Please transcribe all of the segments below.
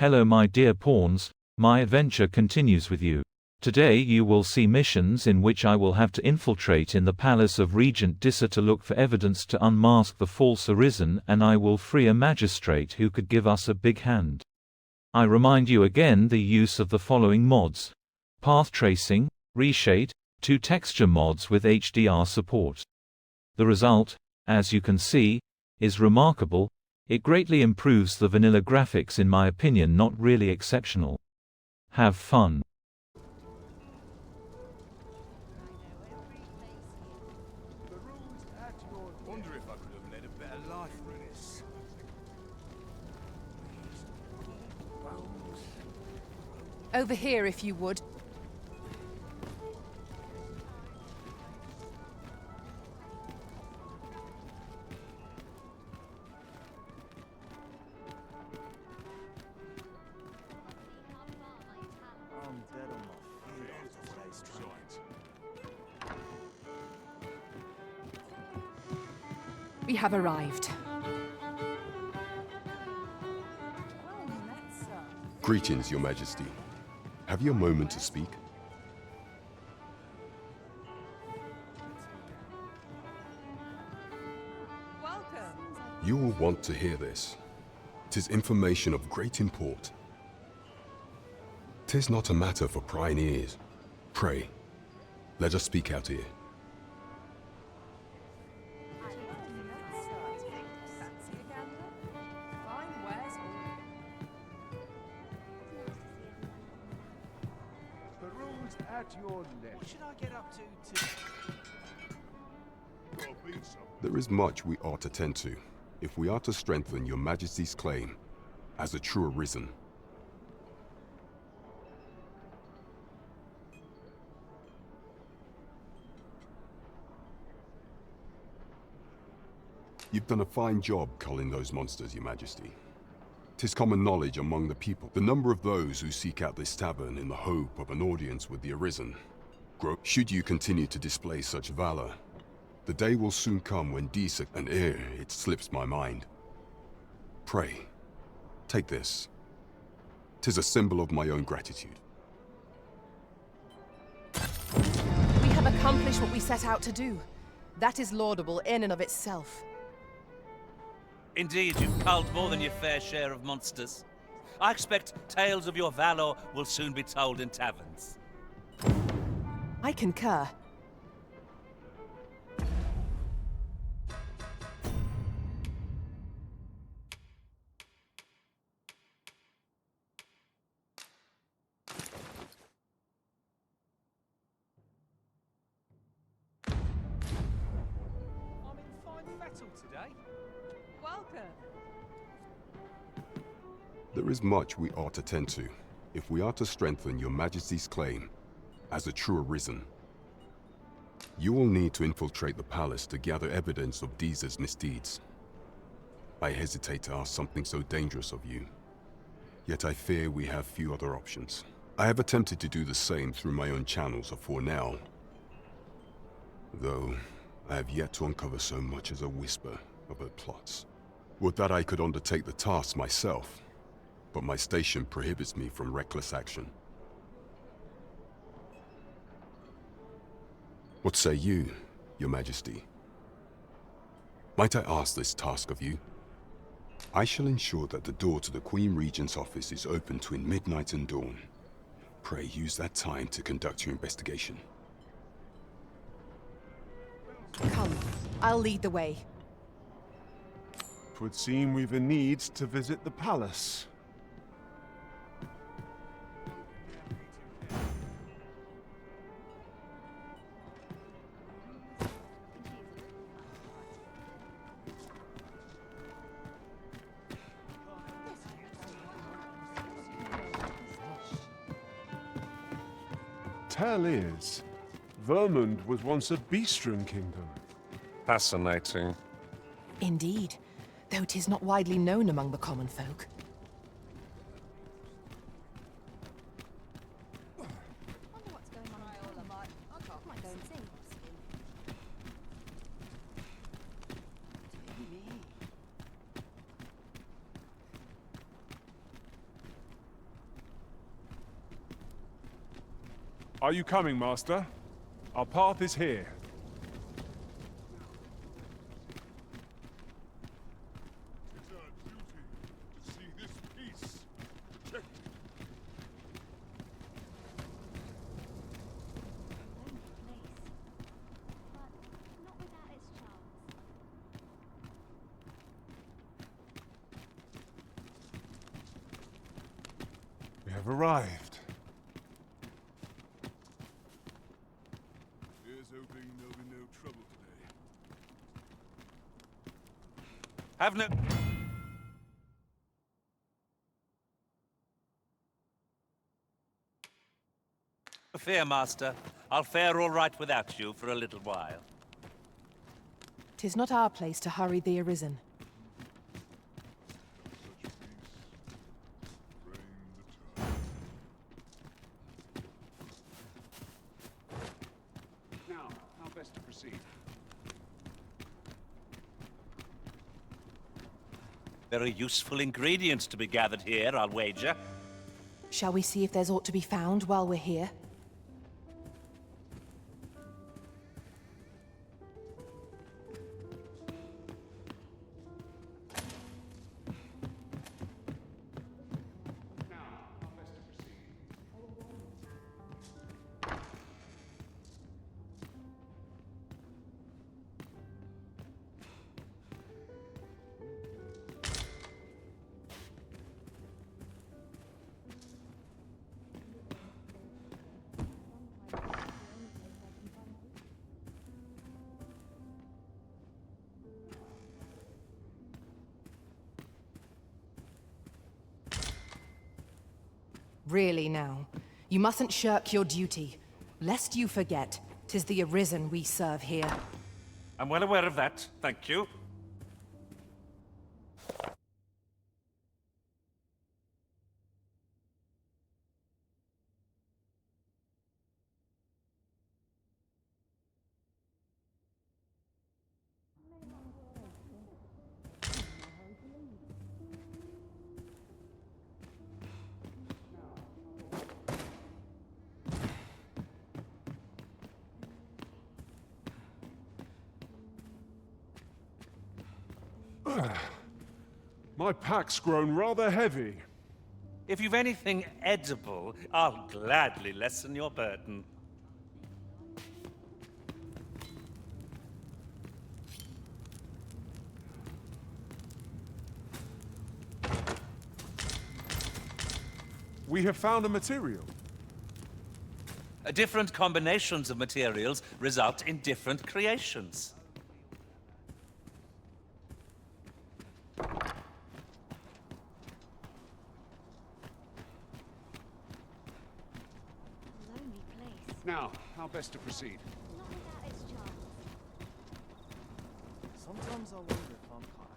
Hello my dear pawns, my adventure continues with you. Today you will see missions in which I will have to infiltrate in the palace of Regent Dissa to look for evidence to unmask the false Arisen, and I will free a magistrate who could give us a big hand. I remind you again the use of the following mods: path tracing, reshade, 2 texture mods with HDR support. The result, as you can see, is remarkable. It greatly improves the vanilla graphics, in my opinion not really exceptional. Have fun. Over here, if you would. We have arrived. Greetings, Your Majesty. Have you a moment to speak? Welcome. You will want to hear this. 'Tis information of great import. 'Tis not a matter for prying ears. Pray, let us speak out here. What should I get up to? There is much we ought to tend to, if we are to strengthen Your Majesty's claim as a true Arisen. You've done a fine job culling those monsters, Your Majesty. 'Tis common knowledge among the people, the number of those who seek out this tavern in the hope of an audience with the Arisen grow. Should you continue to display such valor, the day will soon come when Disa and it slips my mind. Pray, take this. 'Tis a symbol of my own gratitude. We have accomplished what we set out to do. That is laudable in and of itself. Indeed, you've culled more than your fair share of monsters. I expect tales of your valor will soon be told in taverns. I concur. I'm in fine fettle today. Welcome. There is much we ought to tend to, if we are to strengthen Your Majesty's claim as a true Arisen. You will need to infiltrate the palace to gather evidence of Disa's misdeeds. I hesitate to ask something so dangerous of you, yet I fear we have few other options. I have attempted to do the same through my own channels afore now, though I have yet to uncover so much as a whisper of her plots. Would that I could undertake the task myself, but my station prohibits me from reckless action. What say you, Your Majesty? Might I ask this task of you? I shall ensure that the door to the Queen Regent's office is open between midnight and dawn. Pray use that time to conduct your investigation. Come, I'll lead the way. 'Twould seem we've a need to visit the palace. Tell is, Vermund was once a Beastren kingdom. Fascinating. Indeed, though 'tis not widely known among the common folk. Are you coming, Master? Our path is here. It's our duty to see this peace protected. We have arrived. Here's hoping there'll be no trouble today. Have no... Fear, Master. I'll fare all right without you for a little while. 'Tis not our place to hurry the Arisen. Such peace. Bring the time. Now, how best to proceed? Very useful ingredients to be gathered here, I'll wager. Shall we see if there's aught to be found while we're here? Now, how best to proceed? Really now. You mustn't shirk your duty. Lest you forget, 'tis the Arisen we serve here. I'm well aware of that, thank you. My pack's grown rather heavy. If you've anything edible, I'll gladly lessen your burden. We have found a material. Different combinations of materials result in different creations. Lonely place. Now, how best to proceed? Not without its charms. Sometimes I wonder if I'm kind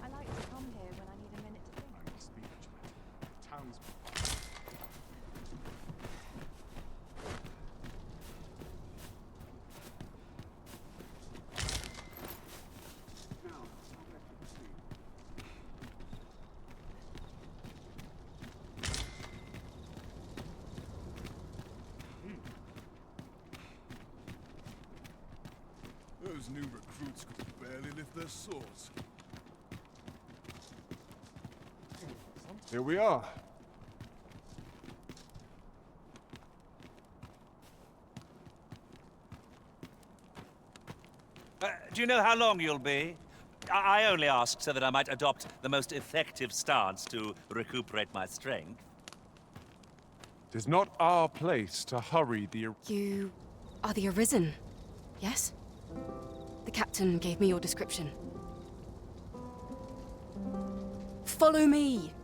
I like to come here when I need a minute to think. I must be the townsman. Now, how best to proceed? Those new recruits could barely lift their swords. Here we are. Do you know how long you'll be? I only asked so that I might adopt the most effective stance to recuperate my strength. It is not our place to hurry the... You are the Arisen, yes? The captain gave me your description. Follow me!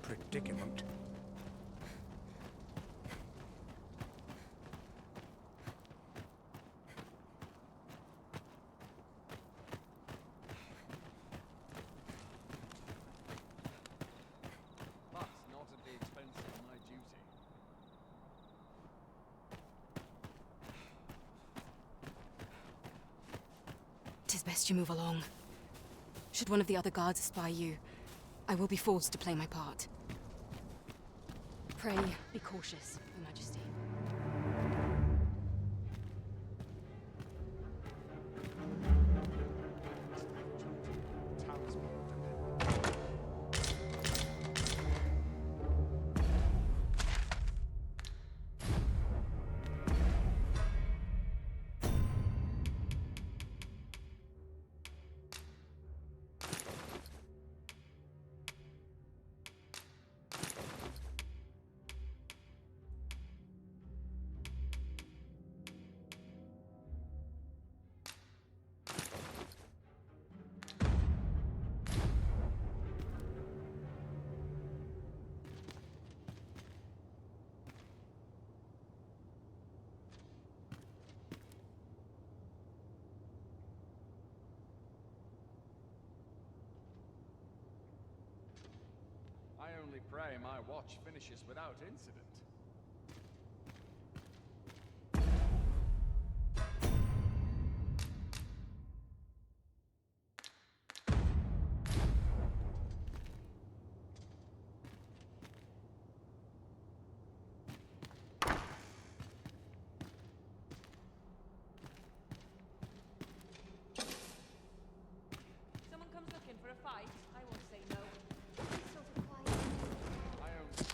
predicament. But not at the expense of my duty. Tis best you move along. Should one of the other guards spy you, I will be forced to play my part. Pray, be cautious, Your Majesty. I only pray my watch finishes without incident. Someone comes looking for a fight, I won't say no. I only...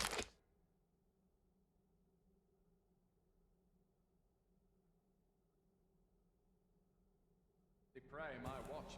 pray my watch.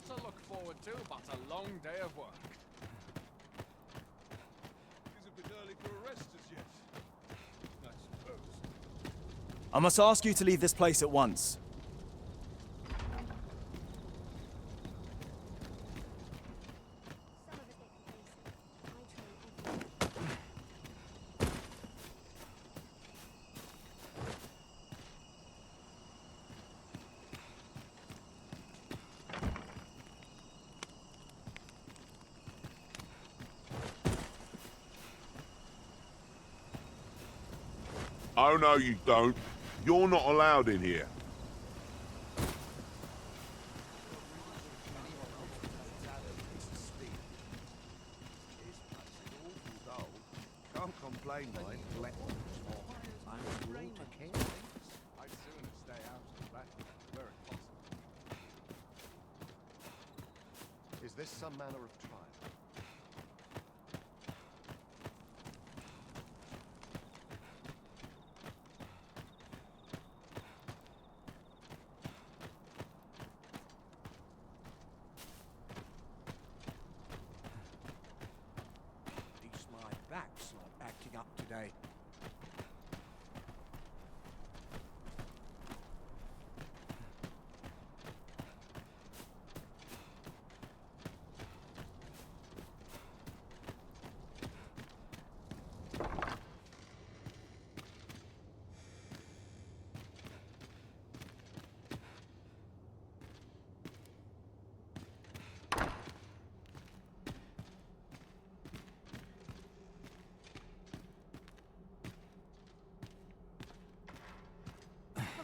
To look forward to, but a long day of work. It's a bit early for arrest as yet, I suppose. I must ask you to leave this place at once. Oh, no, you don't. You're not allowed in here. Can't complain, mate. I'm water king. I'd sooner stay out of the battle, where it possible. Is this some manner of trial? At least my back's not acting up to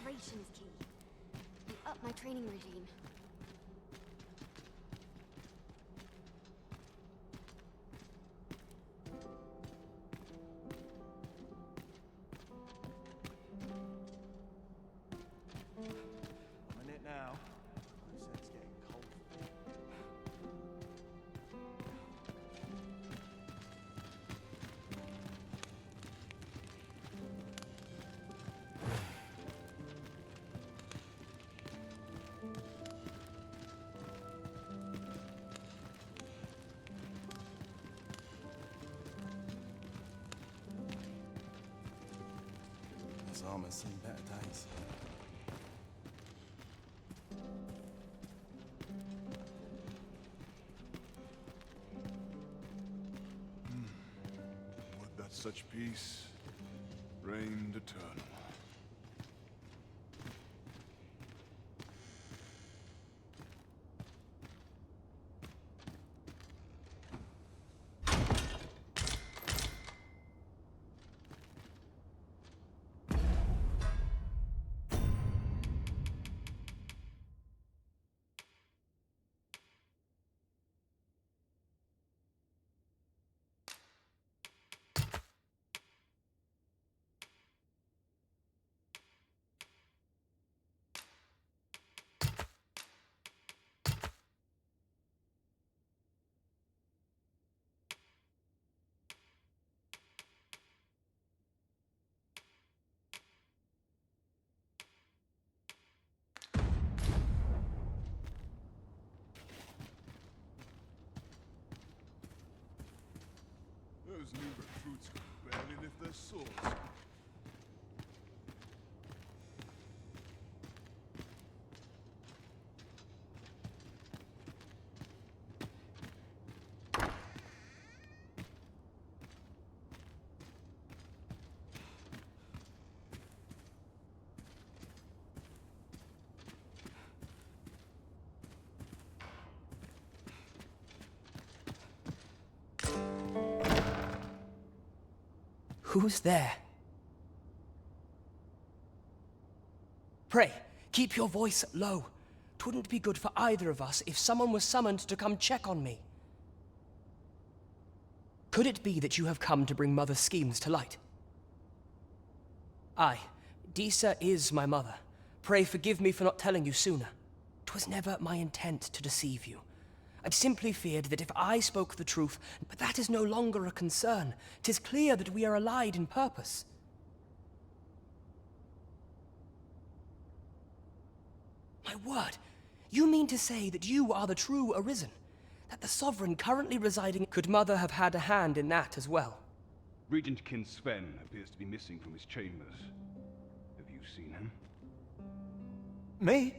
operations key. We upped my training regime. I'm in it now. I said it's getting cold. This armor's seen better days. Would that such peace reigned eternal. Those new recruits could barely lift their swords. Who's there? Pray, keep your voice low. 'Twouldn't be good for either of us if someone was summoned to come check on me. Could it be that you have come to bring Mother's schemes to light? Aye, Disa is my mother. Pray forgive me for not telling you sooner. 'Twas never my intent to deceive you. I'd simply feared that if I spoke the truth, but that is no longer a concern. 'Tis clear that we are allied in purpose. My word, you mean to say that you are the true Arisen? That the Sovereign currently residing... Could Mother have had a hand in that as well? Regent Kin Sven appears to be missing from his chambers. Have you seen him? Me?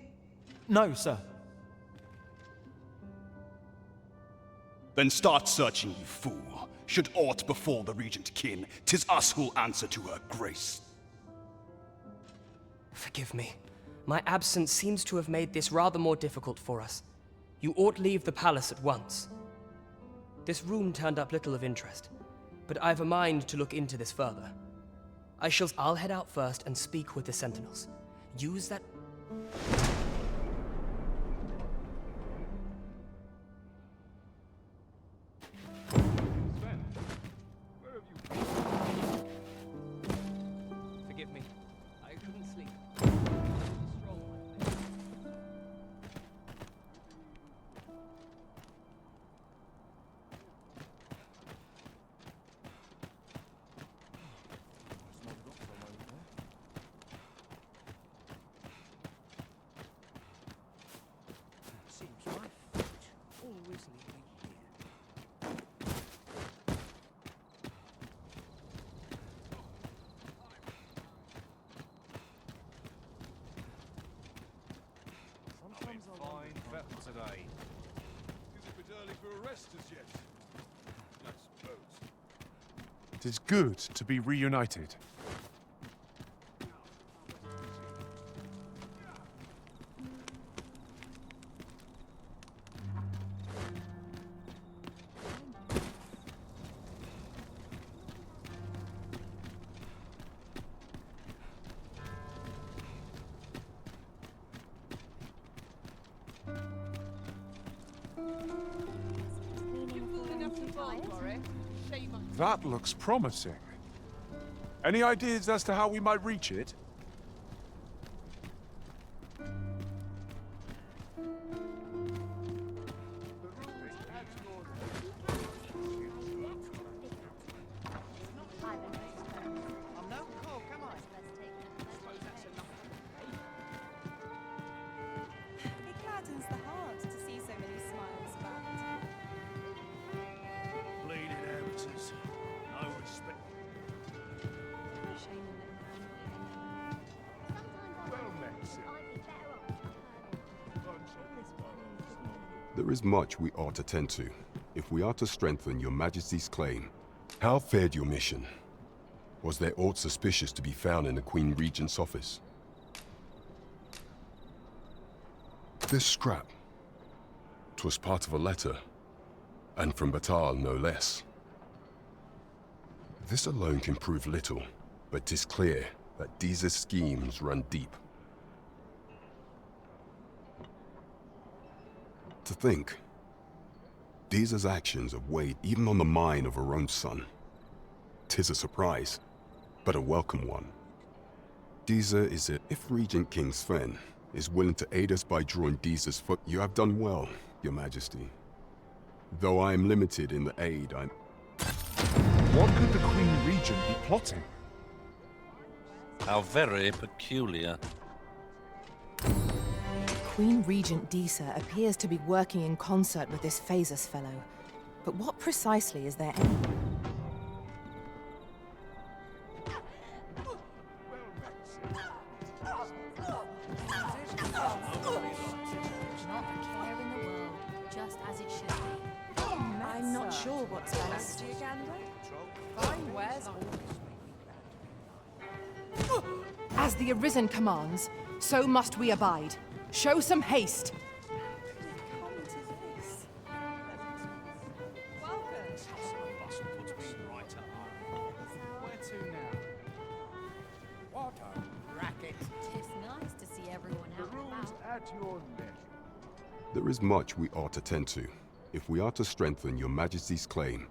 No, sir. Then start searching, you fool. Should aught befall the Regent Kin, 'tis us who'll answer to her grace. Forgive me. My absence seems to have made this rather more difficult for us. You ought leave the palace at once. This room turned up little of interest, but I've a mind to look into this further. I'll head out first and speak with the sentinels. Use that... Sven, where have you been? Forgive me. I couldn't sleep. Seems my feet always lead me here. Sometimes I fine fettle today. Is it a bit early for a rest as yet? I suppose. It is good to be reunited. That looks promising. Any ideas as to how we might reach it? It gladdens the heart to see so many smiles about. Bleeding amateurs. No respect. Well met, sir. There is much we ought to tend to, if we are to strengthen your Majesty's claim. How fared your mission? Was there aught suspicious to be found in the Queen Regent's office? This scrap. 'Twas part of a letter, and from Batal no less. This alone can prove little, but 'tis clear that Deeza's schemes run deep. To think, Deeza's actions have weighed even on the mind of her own son. 'Tis a surprise, but a welcome one. Deeza is it. If Regent King Sven is willing to aid us by drawing Deeza's foot, you have done well, Your Majesty. Though I am limited in the aid I'm... What could the Queen Regent be plotting? How very peculiar. Queen Regent Deeza appears to be working in concert with this Phasus fellow. But what precisely is their aim? Just as it should be. I'm not sure what's best. As the Arisen commands, so must we abide. Show some haste. Where to now? What a racket. It's nice to see everyone out and Rules about. at your leisure. There is much we ought to tend to, if we are to strengthen your Majesty's claim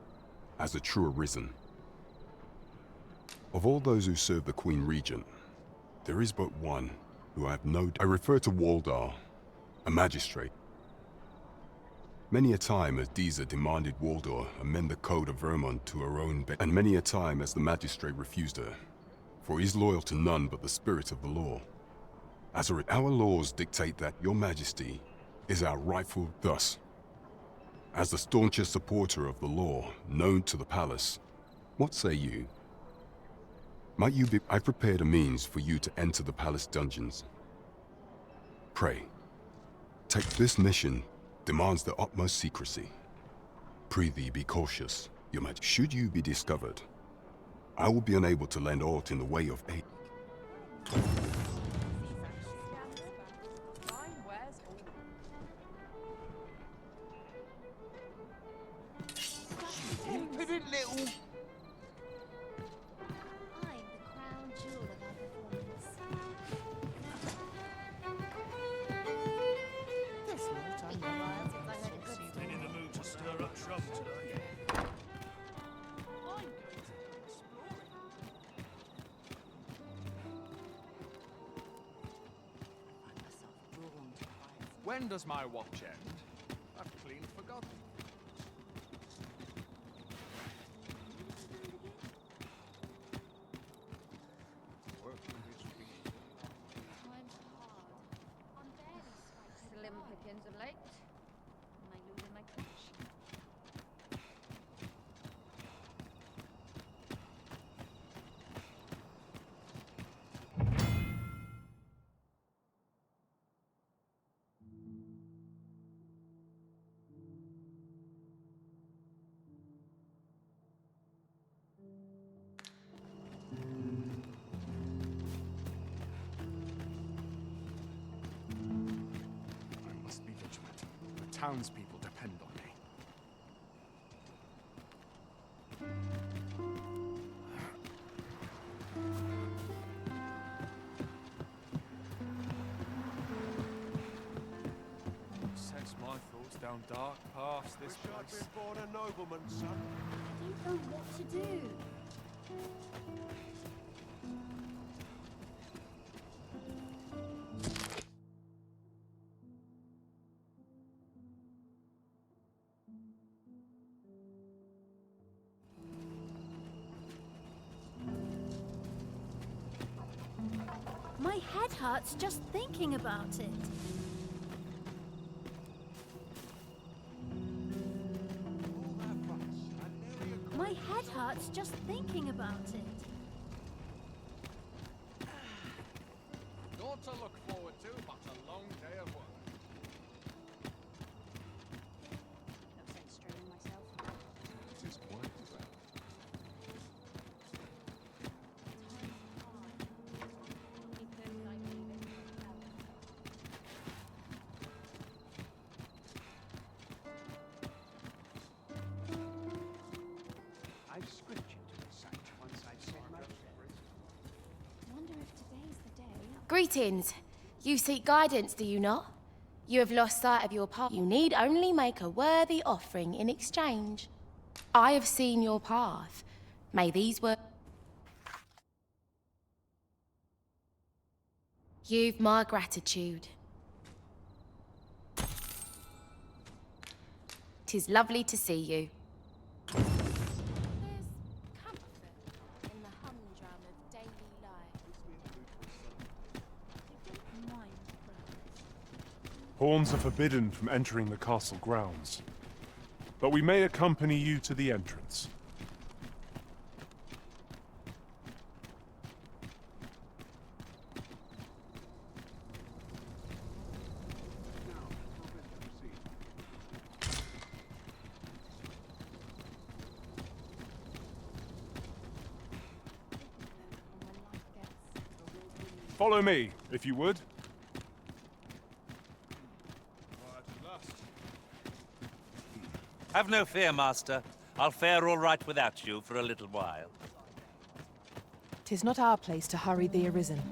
as a true Arisen. Of all those who serve the Queen Regent, there is but one who I have no... I refer to Waldar, a magistrate. Many a time has Deeza demanded Waldar amend the Code of Vermont to her own and many a time has the magistrate refused her, for he is loyal to none but the spirit of the law. As our laws dictate that your Majesty is our rightful thus. As the staunchest supporter of the law known to the palace, what say you? Might you be... I prepared a means for you to enter the palace dungeons. Pray, take this mission demands the utmost secrecy. Prithee be cautious, Your Majesty. Should you be discovered, I will be unable to lend aught in the way of aid. Impudent little... I'm the crown jewel of our performance. This lot Been a while since I heard a good Been in the mood to stir up trouble today. When does my watch end? I've clean forgotten. Time's hard. I'm barely scraping. Slim pickings of late. May losing my cash. I must be vigilant. The townspeople depend on me. Sets my thoughts down dark paths this Wish I'd place. been born a nobleman, son. I don't know what to do. My head hurts just thinking about it. My head hurts just thinking about it. Not to look forward to, but a long day of work. No sense straining myself. It is quite well. I've scripture to recite once I've said my prayers. Wonder if today's the day. Greetings. You seek guidance, do you not? You have lost sight of your path. You need only make a worthy offering in exchange. I have seen your path. May these words... You've my gratitude. 'Tis lovely to see you. There's comfort in the humdrum of daily life. I don't mind flowers. Pawns are forbidden from entering the castle grounds, but we may accompany you to the entrance. Follow me, if you would. Have no fear, Master. I'll fare all right without you for a little while. 'Tis not our place to hurry the Arisen.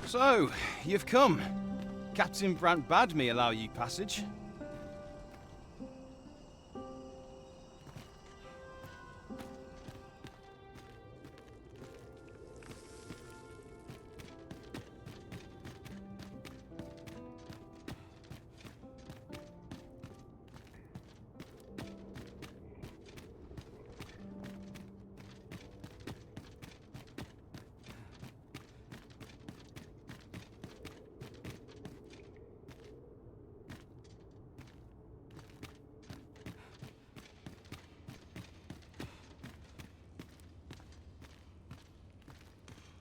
So, you've come. Captain Brant bade me allow you passage.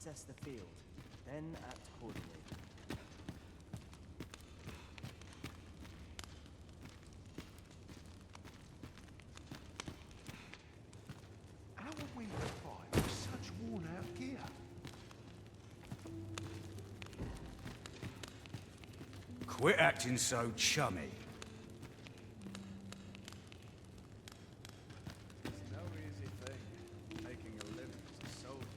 Assess the field, then act accordingly. How will we survive with such worn-out gear? Quit acting so chummy. It's no easy thing, making a living as a soldier.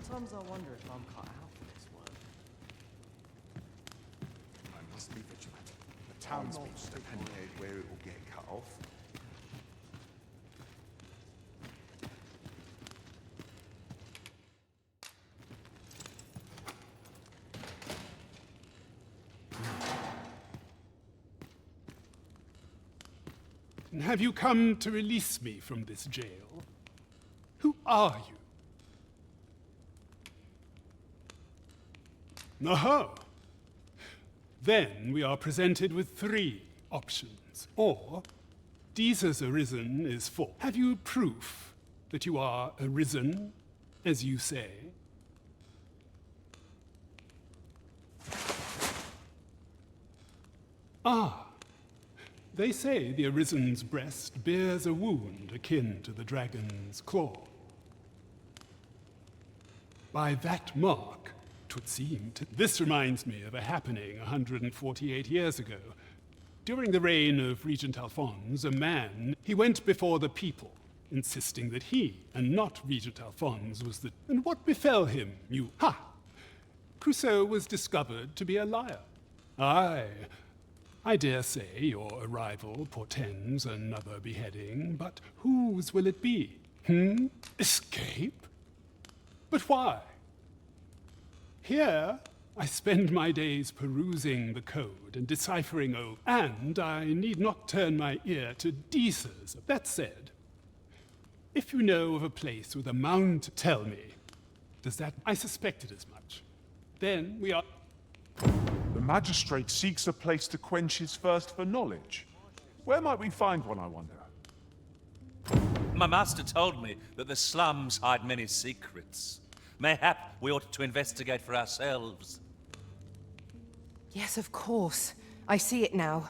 Sometimes I wonder if I'm cut out for this work. I must be vigilant. The townspeople depend on where it will get cut off. Have you come to release me from this jail? Who are you? Aha! Then we are presented with 3 options. Or, Jesus Arisen is false. Have you proof that you are arisen, as you say? Ah. They say the Arisen's breast bears a wound akin to the dragon's claw. By that mark, 'twould seem this reminds me of a happening 148 years ago. During the reign of Regent Alphonse, he went before the people, insisting that he, and not Regent Alphonse, was the... And what befell him, you... Ha! Crusoe was discovered to be a liar. Aye. I dare say your arrival portends another beheading, but whose will it be? Escape? But why? Here, I spend my days perusing the code and deciphering oaths, and I need not turn my ear to Deesers. That said, if you know of a place with a mount, tell me. Does that... I suspected as much. Then we are... The magistrate seeks a place to quench his thirst for knowledge. Where might we find one, I wonder? My master told me that the slums hide many secrets. Mayhap we ought to investigate for ourselves. Yes, of course. I see it now.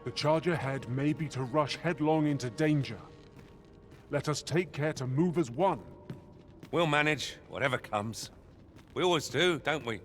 The charge ahead may be to rush headlong into danger. Let us take care to move as one. We'll manage, whatever comes. We always do, don't we?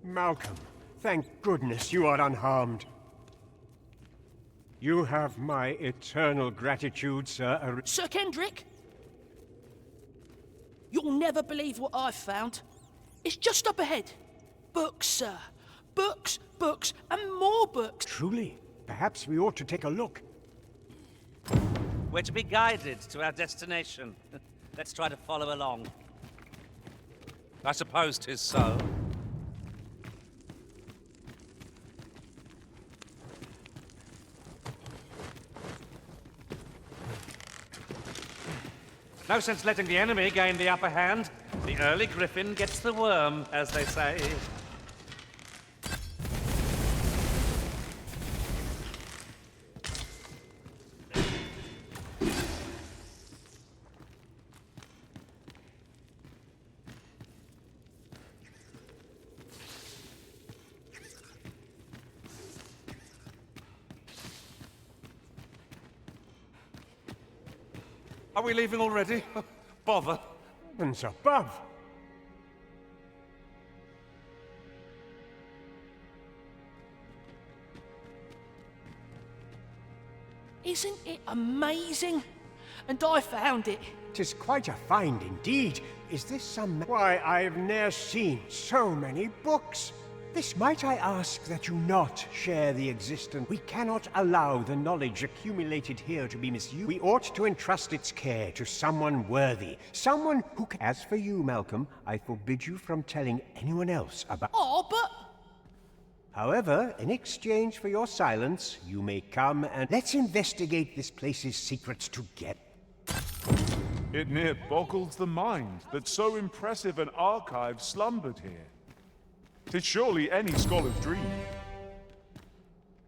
Malcolm, thank goodness you are unharmed. You have my eternal gratitude, Sir. Sir Kendrick? You'll never believe what I've found. It's just up ahead. Books, sir. Books, books, and more books. Truly? Perhaps we ought to take a look. We're to be guided to our destination. Let's try to follow along. I suppose 'tis so. No sense letting the enemy gain the upper hand. The early griffin gets the worm, as they say. Are we leaving already? Bother. Heavens above! Isn't it amazing? And I found it. 'Tis quite a find indeed. Is this some... Why, I've ne'er seen so many books. This might I ask that you not share the existence. We cannot allow the knowledge accumulated here to be misused. We ought to entrust its care to someone worthy. Someone who can... As for you, Malcolm, I forbid you from telling anyone else about... Oh, but... However, in exchange for your silence, you may come and... Let's investigate this place's secrets together. It near boggles the mind that so impressive an archive slumbered here. 'Tis surely any scholar's dream.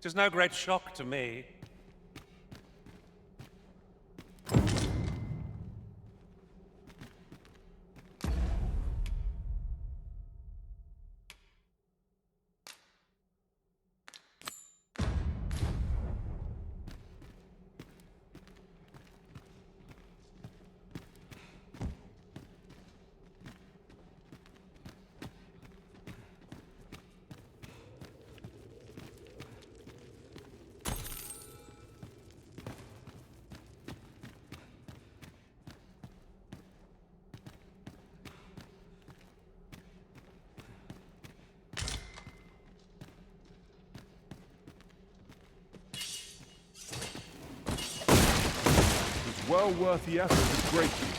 'Tis no great shock to me. Well worth the effort to break it.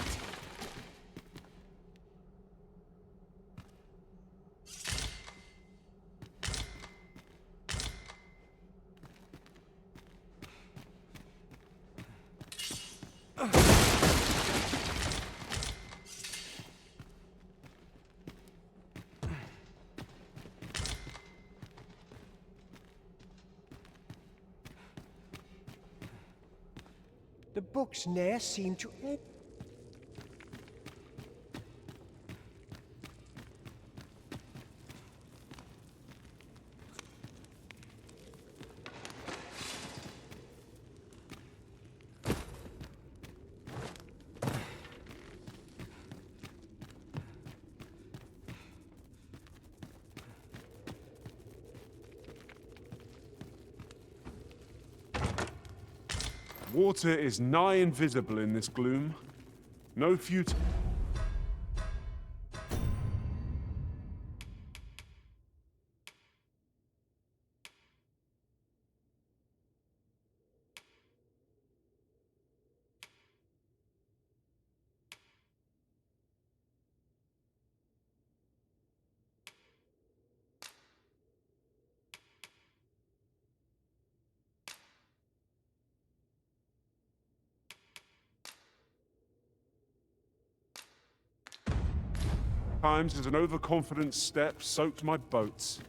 The books ne'er seem to end. Water is nigh invisible in this gloom. No futile. Times as an overconfident step soaked my boats.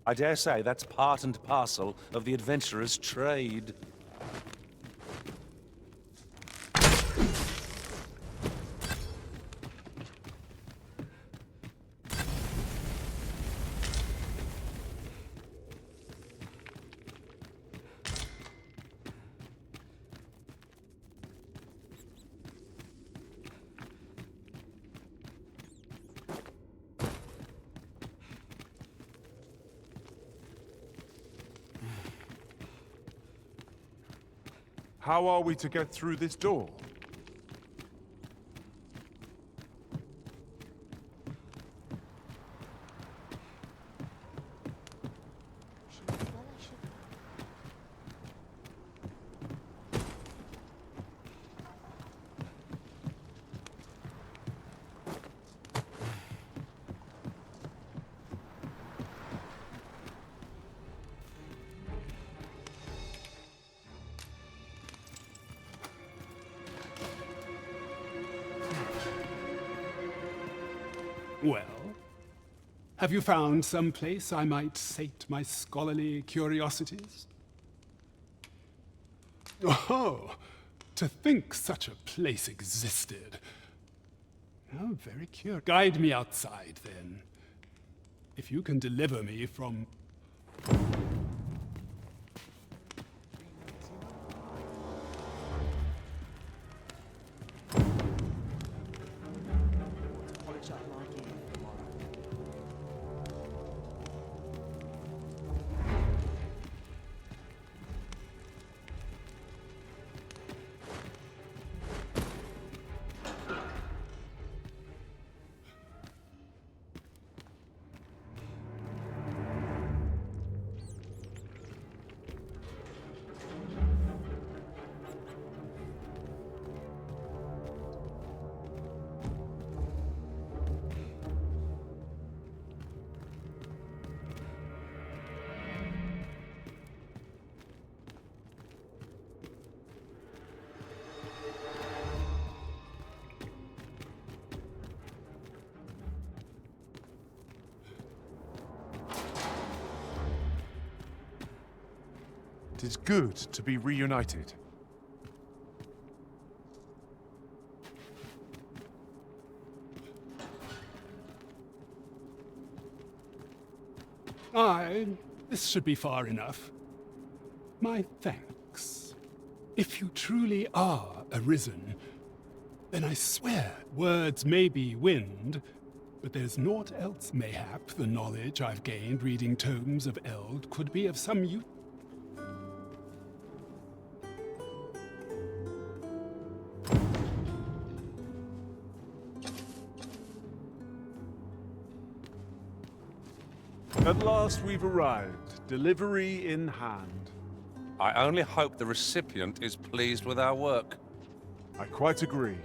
I dare say that's part and parcel of the adventurer's trade. How are we to get through this door? Well, have you found some place I might sate my scholarly curiosities? Oh, to think such a place existed. Oh, very curious. Guide me outside, then. If you can deliver me from... 'Tis good to be reunited. This should be far enough. My thanks. If you truly are Arisen, then I swear words may be wind, but there's naught else. Mayhap the knowledge I've gained reading tomes of Eld could be of some use. At last we've arrived, delivery in hand. I only hope the recipient is pleased with our work. I quite agree.